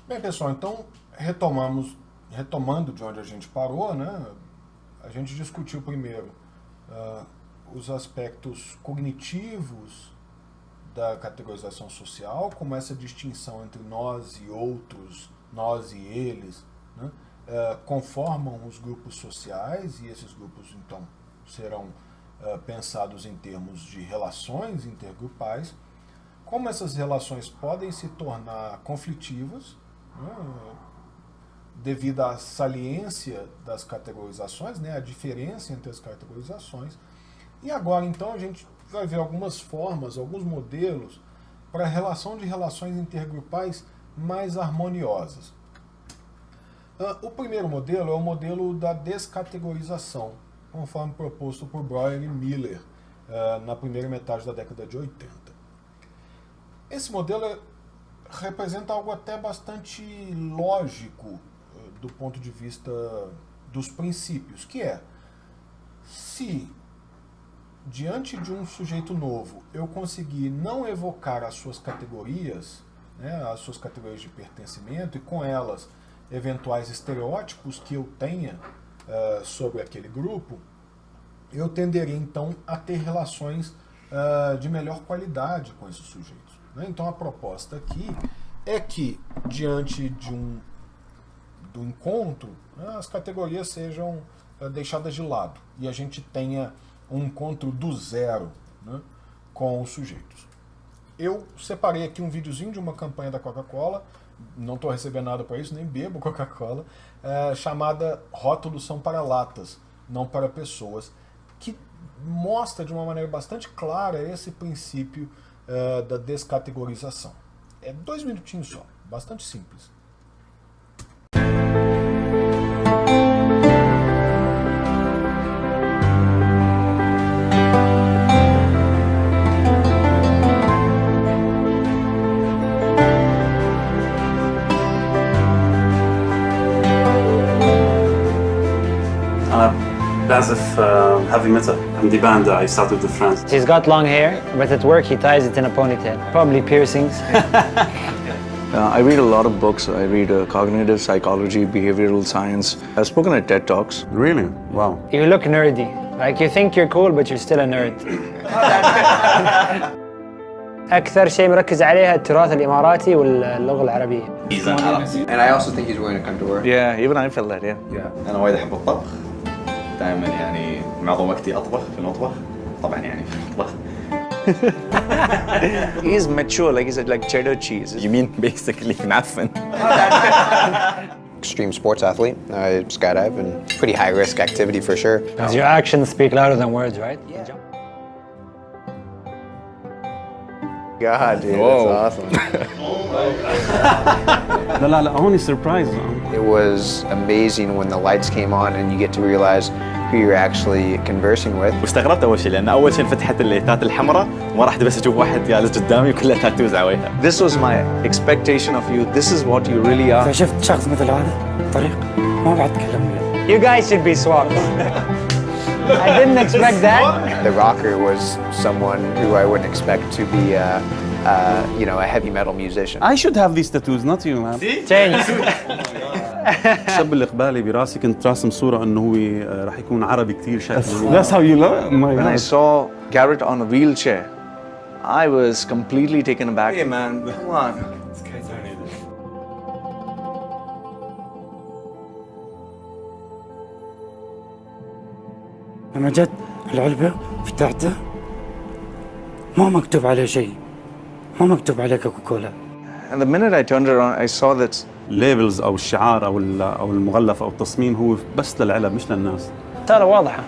Bem, pessoal, então retomando de onde a gente parou, né? A gente discutiu primeiro os aspectos cognitivos da categorização social, como essa distinção entre nós e outros, nós e eles, né? Conformam os grupos sociais, e esses grupos então serão pensados em termos de relações intergrupais, como essas relações podem se tornar conflitivas, né, devido à saliência das categorizações, né, a diferença entre as categorizações. E agora, então, a gente vai ver algumas formas, alguns modelos para a relação de relações intergrupais mais harmoniosas. O primeiro modelo é o modelo da descategorização, conforme proposto por Breuer e Miller na primeira metade da década de 80. Esse modelo representa algo até bastante lógico do ponto de vista dos princípios, que é, se diante de um sujeito novo eu conseguir não evocar as suas categorias, né, as suas categorias de pertencimento, e com elas eventuais estereótipos que eu tenha sobre aquele grupo, eu tenderia então a ter relações de melhor qualidade com esses sujeitos. Então a proposta aqui é que, diante do encontro, as categorias sejam deixadas de lado e a gente tenha um encontro do zero, né, com os sujeitos. Eu separei aqui um videozinho de uma campanha da Coca-Cola, não estou recebendo nada para isso, nem bebo Coca-Cola, chamada Rótulos são para latas, não para pessoas, que mostra de uma maneira bastante clara esse princípio da descategorização. É 2 minutinhos só, bastante simples. Bazif heavy metal. عندي band I started with friends. He's got long hair, but at work he ties it in a ponytail. Probably piercings. I read a lot of books. I read cognitive psychology, behavioral science. I've spoken at TED Talks. Really? Wow. You look nerdy. Like you think you're cool, but you're still a nerd. أكثر شيء مركز عليها التراث الإماراتي واللغة العربية. And I also think he's wearing a kandor. Yeah, even I felt that, yeah. أنا وايد أحب الطبخ. دائما يعني معظم وقتي أطبخ في المطبخ. طبعا يعني في المطبخ. He's mature, like he's like cheddar cheese. You mean basically معفن. Extreme sports athlete. I skydive and pretty high risk activity for sure. Because your actions speak louder than words, right? God, dude, Whoa. that's awesome. لا هوني surprise. It was amazing when the lights came on and you get to realize who you're actually conversing with. واستغربت أول شيء لأن أول شيء فتحت الليتات الحمراء وما رحت بس أشوف واحد جالس قدامي وكلها تاتوز على وجهه. This was my expectation of you. This is what you really are. فشفت شخص مثل هذا طريق ما بعد تكلم وياه. You guys should be swapped. I didn't expect that. The rocker was someone who I wouldn't expect to be a heavy metal musician. I should have these tattoos, not you, man. Change. الشاب اللي قبالي براسي كنت راسم صورة إنه هو راح يكون عربي كتير شكله. That's how you look. When I saw Garrett on a wheelchair, I was completely taken aback. Hey man, come on. لما جت العلبة فتحته ما مكتوب عليه شيء ما مكتوب عليه كوكاكولا. And the minute I turned around, I saw that الليبلز أو الشعار أو المغلف أو التصميم هو بس للعلب مش للناس. رسالة واضحة.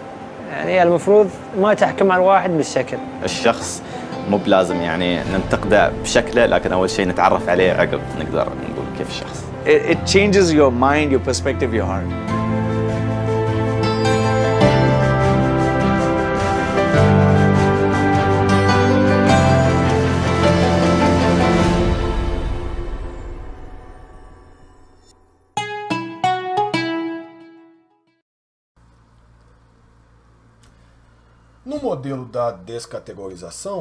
يعني المفروض ما تحكم على الواحد بالشكل. الشخص مو بلازم يعني ننتقده بشكله لكن أول شيء نتعرف عليه عقب نقدر نقول كيف الشخص. it changes your mind, your perspective, your heart. No modelo da descategorização,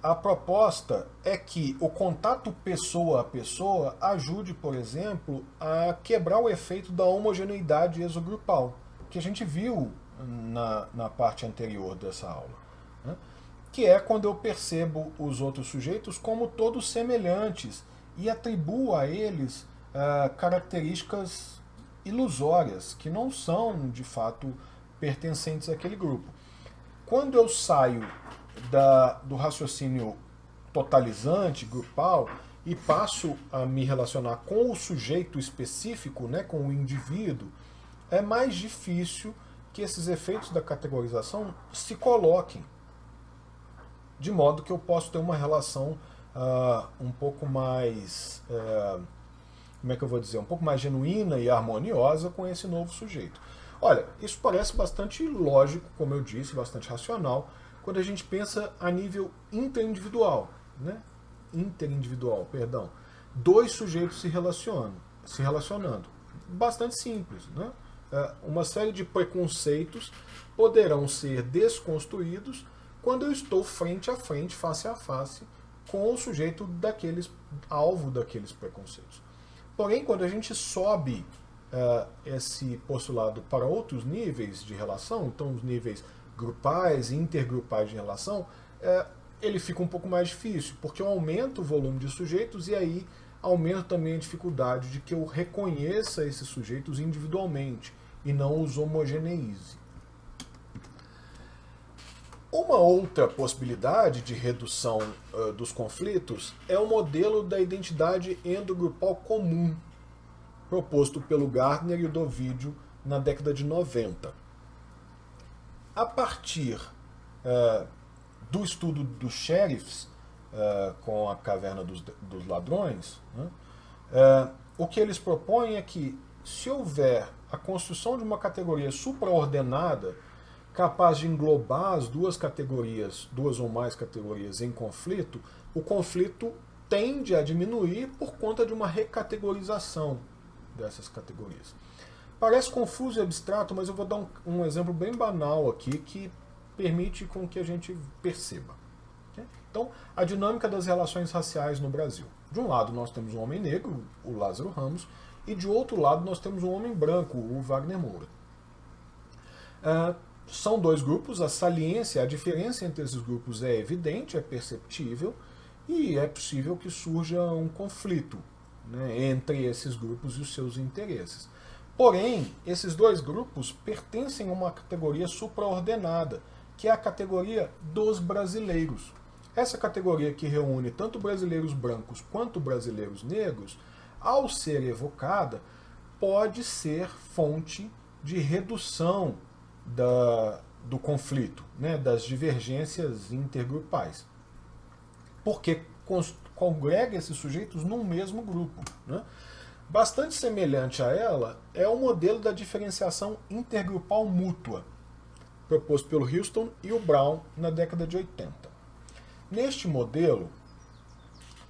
a proposta é que o contato pessoa a pessoa ajude, por exemplo, a quebrar o efeito da homogeneidade exogrupal, que a gente viu na parte anterior dessa aula, né? Que é quando eu percebo os outros sujeitos como todos semelhantes e atribuo a eles características ilusórias, que não são, de fato, pertencentes àquele grupo. Quando eu saio do raciocínio totalizante, grupal, e passo a me relacionar com o sujeito específico, né, com o indivíduo, é mais difícil que esses efeitos da categorização se coloquem, de modo que eu posso ter uma relação um pouco mais, como é que eu vou dizer, um pouco mais genuína e harmoniosa com esse novo sujeito. Olha, isso parece bastante lógico, como eu disse, bastante racional, quando a gente pensa a nível interindividual, né? Interindividual, perdão. Dois sujeitos se relacionando. Bastante simples, né? Uma série de preconceitos poderão ser desconstruídos quando eu estou frente a frente, face a face, com o sujeito alvo daqueles preconceitos. Porém, quando a gente sobe esse postulado para outros níveis de relação, então os níveis grupais e intergrupais de relação, ele fica um pouco mais difícil, porque eu aumento o volume de sujeitos e aí aumento também a dificuldade de que eu reconheça esses sujeitos individualmente e não os homogeneize. Uma outra possibilidade de redução dos conflitos é o modelo da identidade endogrupal comum, proposto pelo Gardner e o Dovídio na década de 90. A partir do estudo dos sheriffs com a Caverna dos Ladrões, né, o que eles propõem é que, se houver a construção de uma categoria supraordenada capaz de englobar as duas ou mais categorias em conflito, o conflito tende a diminuir por conta de uma recategorização dessas categorias. Parece confuso e abstrato, mas eu vou dar um exemplo bem banal aqui que permite com que a gente perceba. Okay? Então, a dinâmica das relações raciais no Brasil. De um lado nós temos um homem negro, o Lázaro Ramos, e de outro lado nós temos um homem branco, o Wagner Moura. São dois grupos, a saliência, a diferença entre esses grupos é evidente, é perceptível, e é possível que surja um conflito, né, entre esses grupos e os seus interesses. Porém, esses dois grupos pertencem a uma categoria supraordenada, que é a categoria dos brasileiros. Essa categoria que reúne tanto brasileiros brancos quanto brasileiros negros, ao ser evocada, pode ser fonte de redução do conflito, né, das divergências intergrupais. Porque congrega esses sujeitos num mesmo grupo, né? Bastante semelhante a ela é o modelo da diferenciação intergrupal mútua, proposto pelo Houston e o Brown na década de 80. Neste modelo,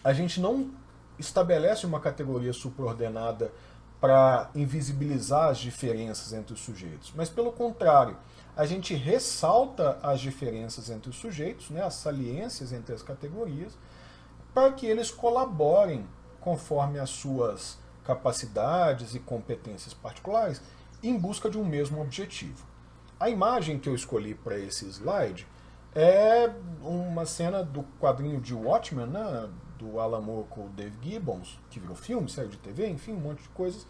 a gente não estabelece uma categoria supraordenada para invisibilizar as diferenças entre os sujeitos, mas, pelo contrário, a gente ressalta as diferenças entre os sujeitos, né, as saliências entre as categorias, para que eles colaborem conforme as suas capacidades e competências particulares em busca de um mesmo objetivo. A imagem que eu escolhi para esse slide é uma cena do quadrinho de Watchmen, né, do Alan Moore com o Dave Gibbons, que virou filme, série de TV, enfim, um monte de coisas,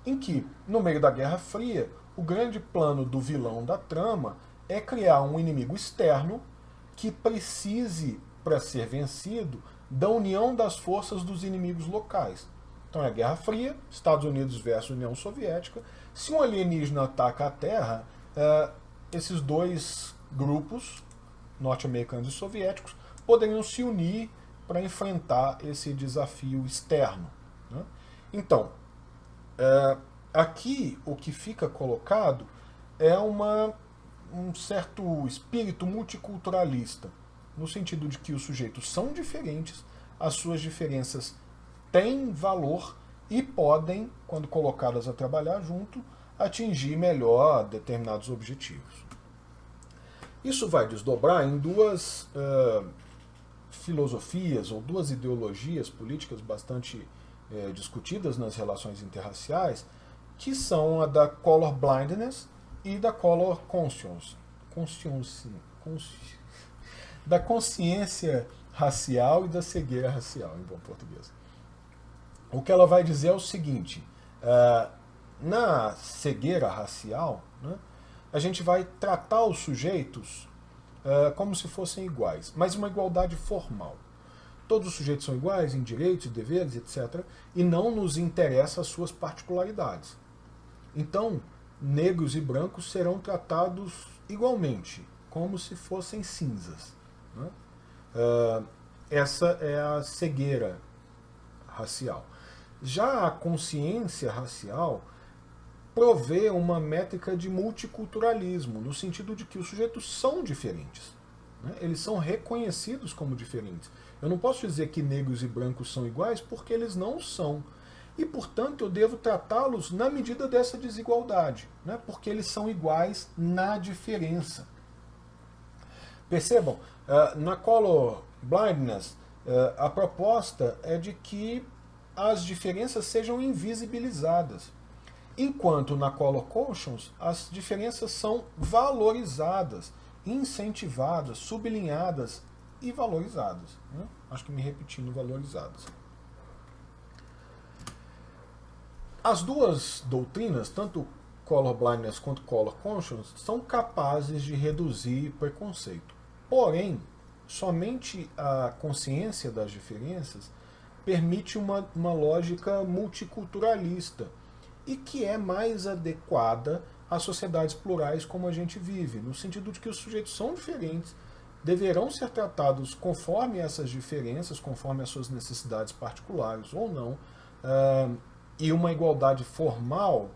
em que, no meio da Guerra Fria, o grande plano do vilão da trama é criar um inimigo externo que precise, para ser vencido, da união das forças dos inimigos locais. Então é a Guerra Fria, Estados Unidos versus União Soviética. Se um alienígena ataca a Terra, esses dois grupos, norte-americanos e soviéticos, poderiam se unir para enfrentar esse desafio externo, né? Então, aqui o que fica colocado é um certo espírito multiculturalista, no sentido de que os sujeitos são diferentes, as suas diferenças têm valor e podem, quando colocadas a trabalhar junto, atingir melhor determinados objetivos. Isso vai desdobrar em filosofias ou duas ideologias políticas bastante discutidas nas relações interraciais, que são a da color blindness e da color conscience, da consciência racial e da cegueira racial, em bom português. O que ela vai dizer é o seguinte: na cegueira racial, né, a gente vai tratar os sujeitos como se fossem iguais, mas uma igualdade formal. Todos os sujeitos são iguais em direitos e deveres, etc., e não nos interessa as suas particularidades. Então, negros e brancos serão tratados igualmente, como se fossem cinzas, né? Essa é a cegueira racial. Já a consciência racial provê uma métrica de multiculturalismo, no sentido de que os sujeitos são diferentes, né? Eles são reconhecidos como diferentes. Eu não posso dizer que negros e brancos são iguais, porque eles não são. E, portanto, eu devo tratá-los na medida dessa desigualdade, né? Porque eles são iguais na diferença. Percebam, na color blindness, a proposta é de que as diferenças sejam invisibilizadas, enquanto na color conscience as diferenças são valorizadas, incentivadas, sublinhadas e valorizadas, né? Acho que me repetindo, valorizadas. As duas doutrinas, tanto color blindness quanto color conscience, são capazes de reduzir preconceito. Porém, somente a consciência das diferenças permite uma lógica multiculturalista e que é mais adequada às sociedades plurais como a gente vive, no sentido de que os sujeitos são diferentes, deverão ser tratados conforme essas diferenças, conforme as suas necessidades particulares ou não, e uma igualdade formal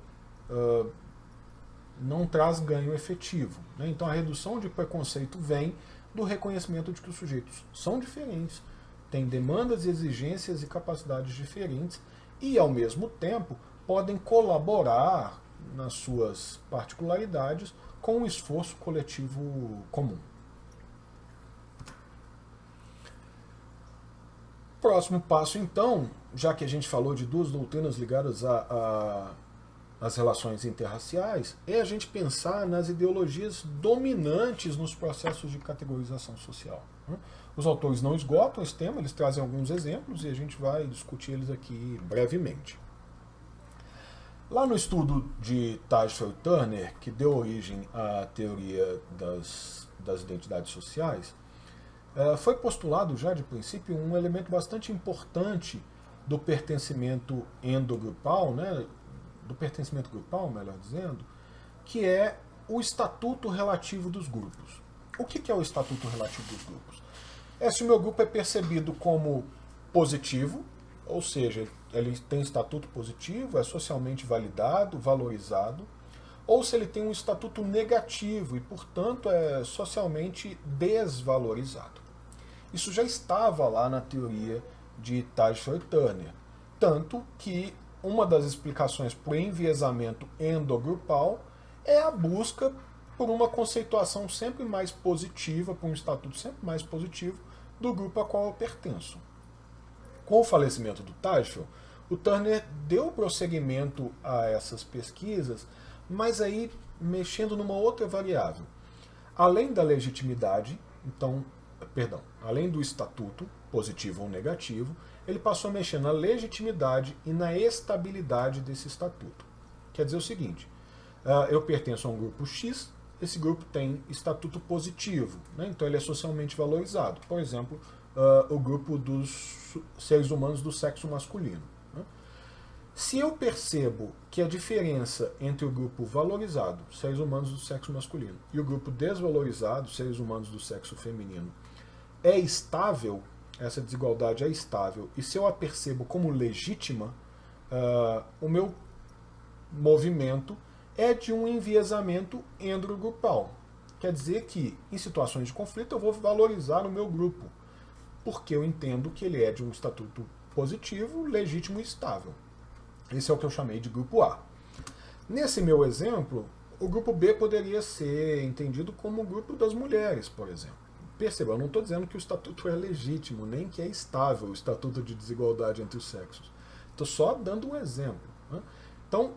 não traz ganho efetivo, né? Então a redução de preconceito vem do reconhecimento de que os sujeitos são diferentes, têm demandas, exigências e capacidades diferentes e, ao mesmo tempo, podem colaborar nas suas particularidades com um esforço coletivo comum. Próximo passo, então, já que a gente falou de duas doutrinas ligadas às relações interraciais, é a gente pensar nas ideologias dominantes nos processos de categorização social, né? Os autores não esgotam esse tema, eles trazem alguns exemplos e a gente vai discutir eles aqui brevemente. Lá no estudo de Tajfel e Turner, que deu origem à teoria das identidades sociais, foi postulado já de princípio um elemento bastante importante do pertencimento endogrupal, né, do pertencimento grupal, melhor dizendo, que é o estatuto relativo dos grupos. O que é o estatuto relativo dos grupos? É se o meu grupo é percebido como positivo, ou seja, ele tem estatuto positivo, é socialmente validado, valorizado, ou se ele tem um estatuto negativo e, portanto, é socialmente desvalorizado. Isso já estava lá na teoria de Tajfel e Turner, tanto que uma das explicações para o enviesamento endogrupal é a busca por uma conceituação sempre mais positiva, por um estatuto sempre mais positivo do grupo a qual eu pertenço. Com o falecimento do Tajfel, o Turner deu prosseguimento a essas pesquisas, mas aí mexendo numa outra variável. Além da legitimidade, além do estatuto, positivo ou negativo, ele passou a mexer na legitimidade e na estabilidade desse estatuto. Quer dizer o seguinte, eu pertenço a um grupo X, esse grupo tem estatuto positivo, né? Então ele é socialmente valorizado. Por exemplo, o grupo dos seres humanos do sexo masculino, né? Se eu percebo que a diferença entre o grupo valorizado, seres humanos do sexo masculino, e o grupo desvalorizado, seres humanos do sexo feminino, é estável, essa desigualdade é estável, e se eu a percebo como legítima, o meu movimento é de um enviesamento endogrupal. Quer dizer que, em situações de conflito, eu vou valorizar o meu grupo, porque eu entendo que ele é de um estatuto positivo, legítimo e estável. Esse é o que eu chamei de grupo A. Nesse meu exemplo, o grupo B poderia ser entendido como o grupo das mulheres, por exemplo. perceba, eu não estou dizendo que o estatuto é legítimo, nem que é estável o estatuto de desigualdade entre os sexos. Estou só dando um exemplo. Né? Então,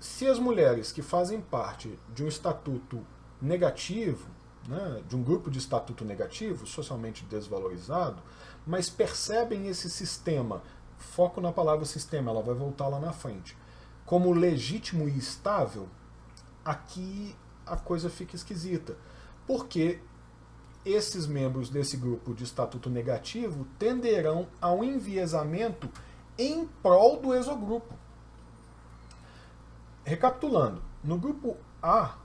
se as mulheres que fazem parte de um estatuto negativo, né, de um grupo de estatuto negativo, socialmente desvalorizado, mas percebem esse sistema, foco na palavra sistema, ela vai voltar lá na frente, como legítimo e estável, aqui a coisa fica esquisita. Porque esses membros desse grupo de estatuto negativo tenderão ao enviesamento em prol do exogrupo. Recapitulando, no grupo A,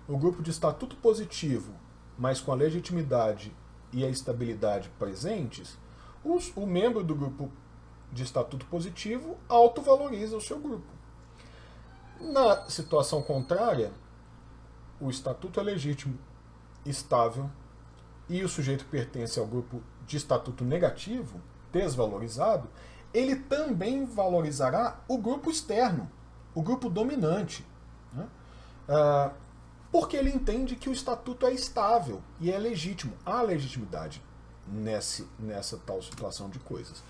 o grupo de estatuto positivo, mas com a legitimidade e a estabilidade presentes, o membro do grupo de estatuto positivo autovaloriza o seu grupo. Na situação contrária, o estatuto é legítimo, estável, e o sujeito pertence ao grupo de estatuto negativo, desvalorizado, ele também valorizará o grupo externo, o grupo dominante, né? Porque ele entende que o estatuto é estável e é legítimo. Há legitimidade nessa tal situação de coisas.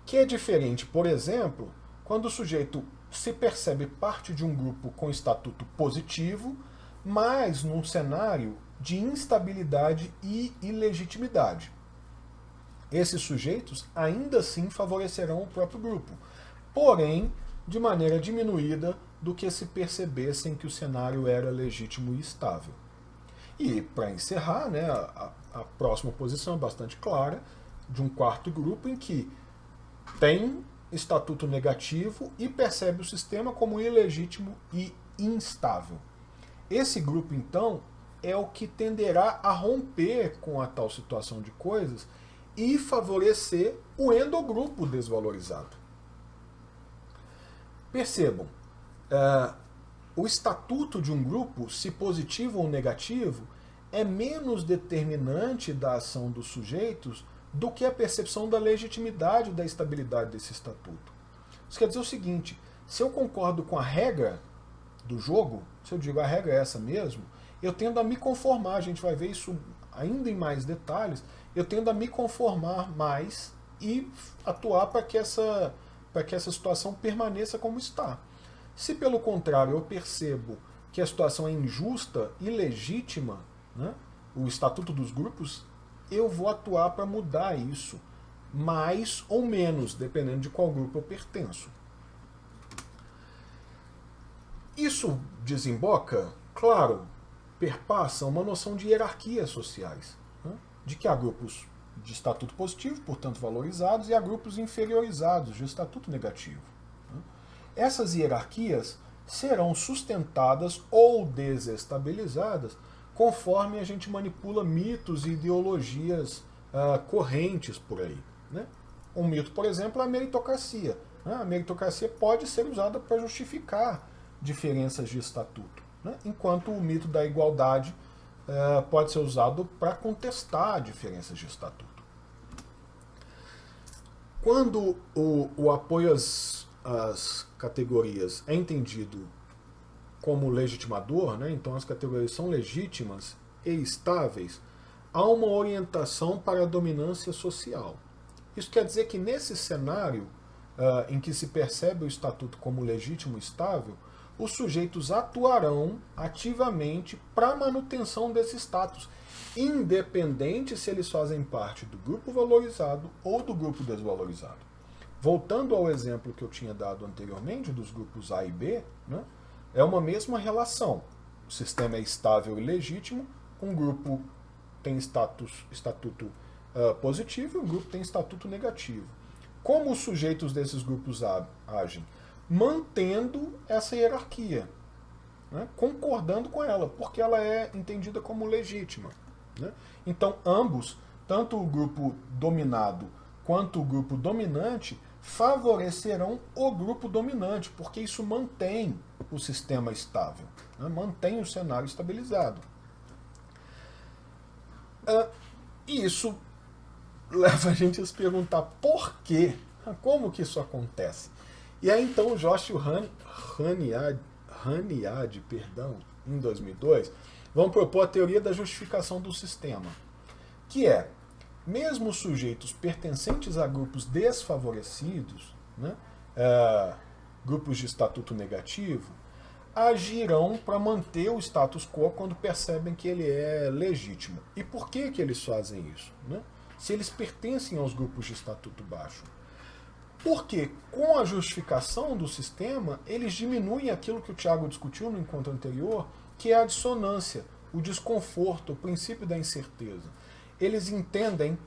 Que é diferente, por exemplo, quando o sujeito se percebe parte de um grupo com estatuto positivo, mas num cenário de instabilidade e ilegitimidade. Esses sujeitos ainda assim favorecerão o próprio grupo, porém de maneira diminuída do que se percebessem que o cenário era legítimo e estável. E, para encerrar, né, a próxima posição é bastante clara, de um quarto grupo em que tem estatuto negativo e percebe o sistema como ilegítimo e instável. Esse grupo, então, é o que tenderá a romper com a tal situação de coisas e favorecer o endogrupo desvalorizado. Percebam, o estatuto de um grupo, se positivo ou negativo, é menos determinante da ação dos sujeitos do que a percepção da legitimidade e da estabilidade desse estatuto. Isso quer dizer o seguinte, se eu concordo com a regra do jogo, se eu digo a regra é essa mesmo, eu tendo a me conformar, a gente vai ver isso ainda em mais detalhes, eu tendo a me conformar mais e atuar para que essa situação permaneça como está. Se pelo contrário eu percebo que a situação é injusta, ilegítima, né, o estatuto dos grupos, eu vou atuar para mudar isso, mais ou menos, dependendo de qual grupo eu pertenço. Isso desemboca, claro, perpassa uma noção de hierarquias sociais, né, de que há grupos de estatuto positivo, portanto valorizados, e há grupos inferiorizados, de estatuto negativo. Né. Essas hierarquias serão sustentadas ou desestabilizadas conforme a gente manipula mitos e ideologias correntes por aí. Né? Um mito, por exemplo, é a meritocracia. Né? A meritocracia pode ser usada para justificar diferenças de estatuto, né? Enquanto o mito da igualdade pode ser usado para contestar diferenças de estatuto. Quando o apoio às categorias é entendido como legitimador, né? Então as categorias são legítimas e estáveis, há uma orientação para a dominância social. Isso quer dizer que nesse cenário em que se percebe o estatuto como legítimo e estável, os sujeitos atuarão ativamente para a manutenção desse status, independente se eles fazem parte do grupo valorizado ou do grupo desvalorizado. Voltando ao exemplo que eu tinha dado anteriormente dos grupos A e B, né, é uma mesma relação. O sistema é estável e legítimo, um grupo tem estatuto positivo e um grupo tem estatuto negativo. Como os sujeitos desses grupos agem? Mantendo essa hierarquia, né, concordando com ela, porque ela é entendida como legítima. Né? Então, ambos, tanto o grupo dominado quanto o grupo dominante, favorecerão o grupo dominante, porque isso mantém o sistema estável, né, mantém o cenário estabilizado. E isso leva a gente a se perguntar por quê? Como que isso acontece? E aí então Joshua Haniad, em 2002, vão propor a teoria da justificação do sistema. que é, mesmo sujeitos pertencentes a grupos desfavorecidos, né, grupos de estatuto negativo, agirão para manter o status quo quando percebem que ele é legítimo. E por que eles fazem isso? Né? Se eles pertencem aos grupos de estatuto baixo. Porque com a justificação do sistema, eles diminuem aquilo que o Tiago discutiu no encontro anterior, que é a dissonância, o desconforto, o princípio da incerteza. Eles entendem,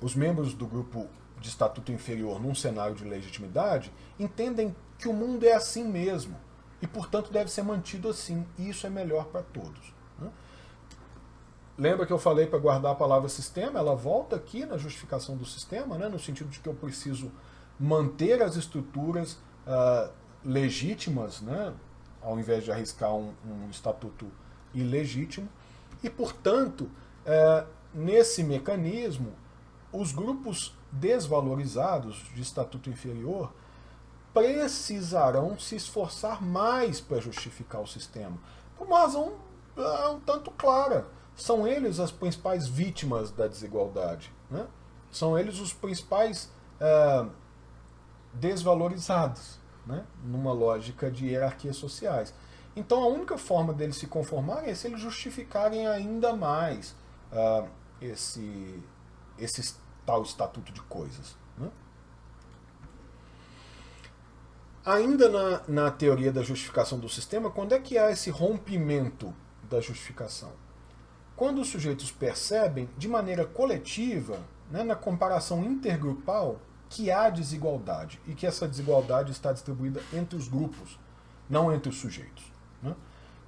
os membros do grupo de estatuto inferior num cenário de legitimidade, entendem que o mundo é assim mesmo e, portanto, deve ser mantido assim. E isso é melhor para todos. Né? Lembra que eu falei para guardar a palavra sistema? Ela volta aqui na justificação do sistema, né? No sentido de que eu preciso manter as estruturas legítimas, né? Ao invés de arriscar um estatuto ilegítimo. E, portanto, nesse mecanismo, os grupos desvalorizados de estatuto inferior precisarão se esforçar mais para justificar o sistema. Por uma razão um tanto clara. São eles as principais vítimas da desigualdade. Né? São eles os principais desvalorizados, né? Numa lógica de hierarquias sociais. Então a única forma deles se conformarem é se eles justificarem ainda mais esse tal estatuto de coisas. Né? Ainda na teoria da justificação do sistema, quando é que há esse rompimento da justificação? Quando os sujeitos percebem, de maneira coletiva, né, na comparação intergrupal, que há desigualdade e que essa desigualdade está distribuída entre os grupos, não entre os sujeitos. Né?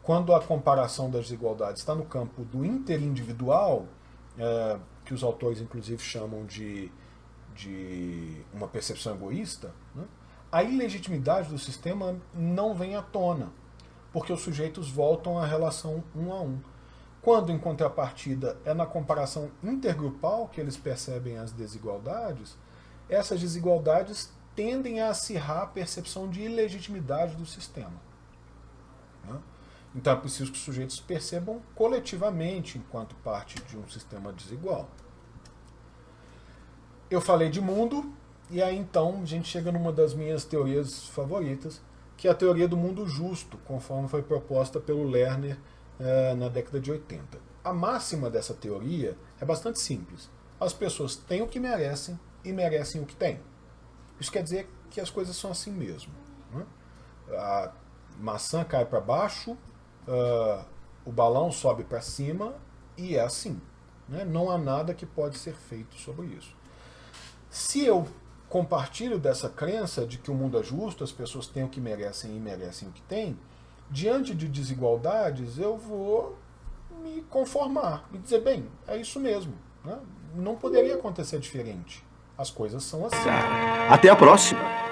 Quando a comparação das desigualdades está no campo do interindividual, que os autores inclusive chamam de uma percepção egoísta, né? A ilegitimidade do sistema não vem à tona, porque os sujeitos voltam à relação um a um. Quando, em contrapartida, é na comparação intergrupal que eles percebem as desigualdades, essas desigualdades tendem a acirrar a percepção de ilegitimidade do sistema. Né? Então é preciso que os sujeitos percebam coletivamente enquanto parte de um sistema desigual. Eu falei de mundo, e aí então a gente chega numa das minhas teorias favoritas, que é a teoria do mundo justo, conforme foi proposta pelo Lerner na década de 80. A máxima dessa teoria é bastante simples. As pessoas têm o que merecem e merecem o que têm. Isso quer dizer que as coisas são assim mesmo. Né? A maçã cai para baixo, o balão sobe para cima e é assim. Né? Não há nada que pode ser feito sobre isso. Se eu compartilho dessa crença de que o mundo é justo, as pessoas têm o que merecem e merecem o que têm, diante de desigualdades eu vou me conformar e dizer, bem, é isso mesmo. Né? Não poderia acontecer diferente. As coisas são assim. Até a próxima!